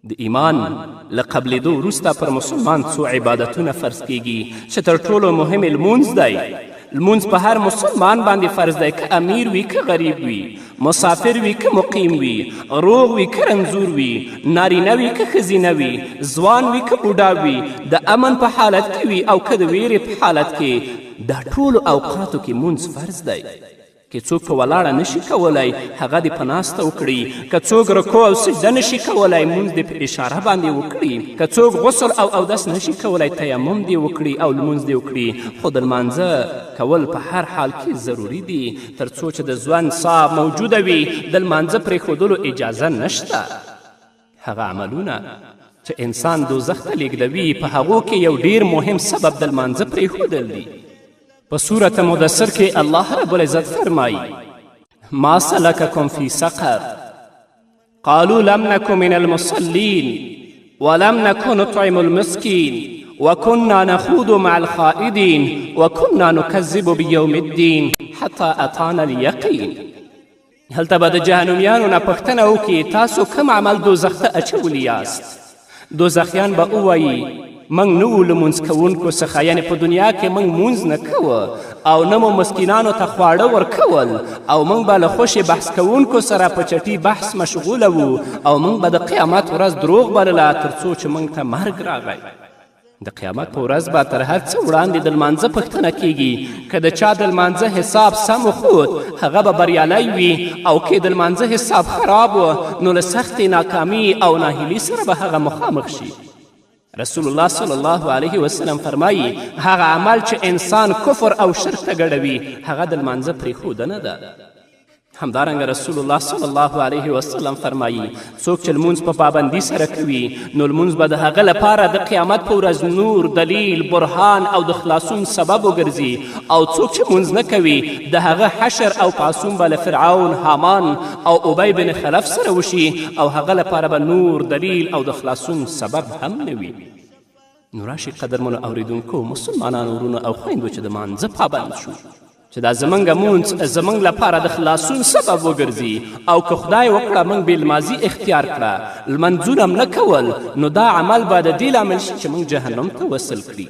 د ایمان له قبلېدو وروسته پر مسلمان څو عبادتونه فرض کیږي چې تر ټولو مهم لمونځ دی. لمونځ په هر مسلمان باندې فرض دی، که امیر وي که غریب وي، مسافر وي که مقیم وي، روغ وي که رنځور وي، نارینه وي که ښځینه وي، ځوان وي که بوډا وي، د امن په حالت کې وي او که د ویرې په حالت کې. دا ټولو اوقاتو کې لمونځ فرض دی. که څوک په ولاړه نشي کولی هغه دې په ناسته وکړي، که څوک رکوع او سجده نشي کولی لمونځ دې په اشاره باندې وکړي، که څوک غسل او اودس نشي کولی تیمم دې وکړي او لمونځ دې وکړي. خو د لمانځه کول په هر حال کې ضروري دي تر څو چې د ژوند ساه موجوده وي د لمانځه پرېښودلو اجازه نشته. هغه عملونه چې انسان دوزخ ته لیږدوي په هغو کې یو ډیر مهم سبب د لمانځه پرېښودل دي. په سورة مدثر کې الله رب العزت فرمایي ما سلککم فی سقر قالوا لم نک من المصلین ولم نک نطعم المسکین وكنا نخوض مع الخائدین وكنا نکذب بیوم الدین حتی اتانا الیقین. هلته به د جهنمیانو نه پوښتنه وکړي تاسو کوم عمل دوزخ ته اچولی یاست؟ دوزخیان به ووایي موږ نه وو لمونځ کوونکو څخه، یعنې په دنیا کې موږ مونځ نه کوه او نه مو مسکینانو ته خواړه ورکول، او موږ به له خوشې بحث کوونکو سره په چټي بحث مشغوله وو، او موږ به د قیامت ورځ دروغ بلله تر څو چې موږ ته مرګ راغی. د قیامت په ورځ به تر هر څه وړاندې د لمانځه پوښتنه کیږي. که د چا د لمانځه حساب سم وښود هغه به بریالی وي، او که د لمانځه حساب خراب و نو له سختې ناکامي او ناهیلي سره به هغه مخامخ شي. رسول الله صلی الله علیه وسلم فرمایي هغه عمل چې انسان کفر او شرک ته ګډوي هغه د لمانځه پرېښودنه ده. همدارنګه رسول الله صلی الله علیه وسلم فرمایي څوک چې لمونځ په پابندي سره کوي نو لمونځ به د هغه لپاره د قیامت په ورځ نور، دلیل، برهان او د خلاصون سبب وګرځي، او څوک چې لمونځ نه کوي د هغه حشر او پاڅون به له فرعون، حامان او ابی بن خلف سره وشي، او هغه لپاره به نور، دلیل او د خلاصون سبب هم نه وي. نو راشي قدرمنو اوریدونکو مسلمانانو ورونو او خویندو چې د لمانځه پابند شو چې دا زموږ مونځ زموږ لپاره د خلاصون سبب وګرځي، او که خدای وکړه موږ بېلمازي اختیار کړه لمنځونه نه کول نو دا عمل به د دې لامل شي چې موږ جهنم ته وصل کړي.